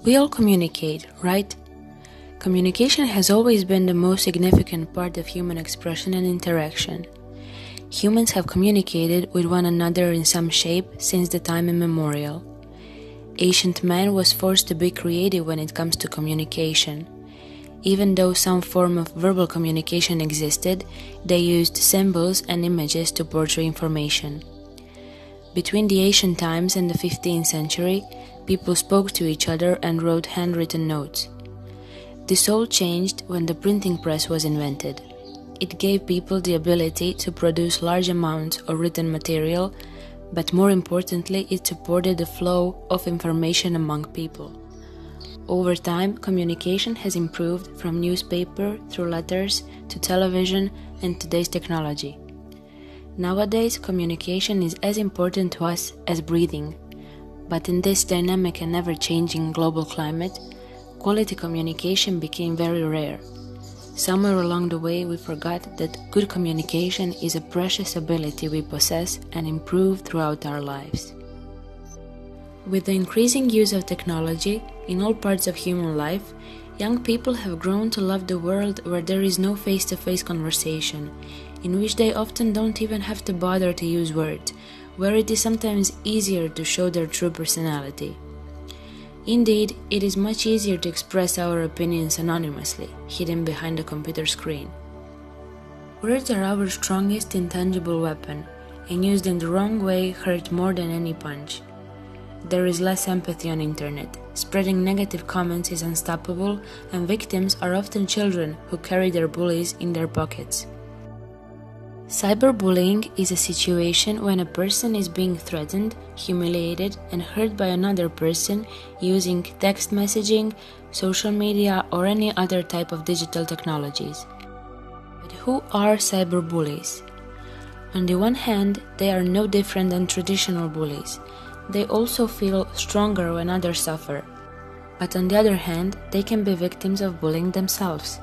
We all communicate, right? Communication has always been the most significant part of human expression and interaction. Humans have communicated with one another in some shape since the time immemorial. Ancient man was forced to be creative when it comes to communication. Even though some form of verbal communication existed, they used symbols and images to portray information. Between the ancient times and the 15th century, people spoke to each other and wrote handwritten notes. This all changed when the printing press was invented. It gave people the ability to produce large amounts of written material, but more importantly, it supported the flow of information among people. Over time, communication has improved from newspaper through letters to television and today's technology. Nowadays, communication is as important to us as breathing. But in this dynamic and ever-changing global climate, quality communication became very rare. Somewhere along the way, we forgot that good communication is a precious ability we possess and improve throughout our lives. With the increasing use of technology in all parts of human life, young people have grown to love the world where there is no face-to-face conversation, in which they often don't even have to bother to use words, where it is sometimes easier to show their true personality. Indeed, it is much easier to express our opinions anonymously, hidden behind a computer screen. Words are our strongest intangible weapon, and used in the wrong way hurt more than any punch. There is less empathy on internet. Spreading negative comments is unstoppable, and victims are often children who carry their bullies in their pockets. Cyberbullying is a situation when a person is being threatened, humiliated, and hurt by another person using text messaging, social media, or any other type of digital technologies. But who are cyberbullies? On the one hand, they are no different than traditional bullies. They also feel stronger when others suffer. But on the other hand, they can be victims of bullying themselves.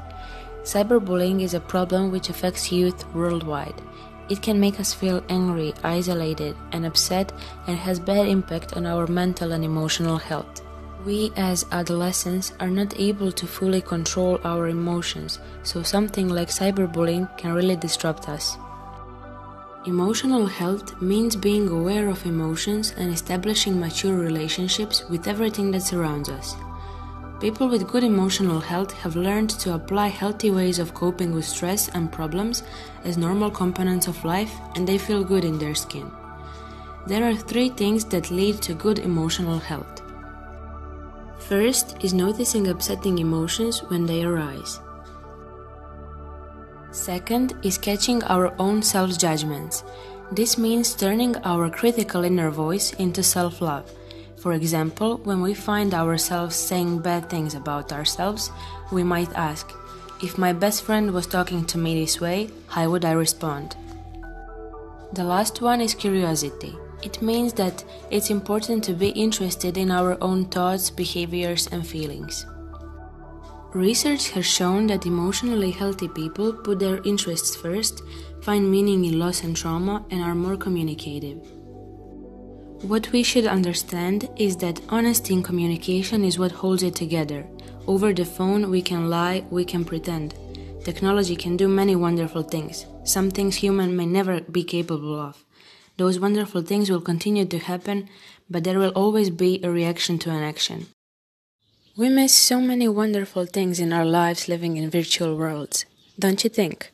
Cyberbullying is a problem which affects youth worldwide. It can make us feel angry, isolated, and upset, and has bad impact on our mental and emotional health. We as adolescents are not able to fully control our emotions, so something like cyberbullying can really disrupt us. Emotional health means being aware of emotions and establishing mature relationships with everything that surrounds us. People with good emotional health have learned to apply healthy ways of coping with stress and problems as normal components of life, and they feel good in their skin. There are 3 things that lead to good emotional health. First is noticing upsetting emotions when they arise. Second is catching our own self-judgments. This means turning our critical inner voice into self-love. For example, when we find ourselves saying bad things about ourselves, we might ask, if my best friend was talking to me this way, how would I respond? The last one is curiosity. It means that it's important to be interested in our own thoughts, behaviors, and feelings. Research has shown that emotionally healthy people put their interests first, find meaning in loss and trauma, and are more communicative. What we should understand is that honesty in communication is what holds it together. Over the phone, we can lie, we can pretend. Technology can do many wonderful things, some things humans may never be capable of. Those wonderful things will continue to happen, but there will always be a reaction to an action. We miss so many wonderful things in our lives living in virtual worlds, don't you think?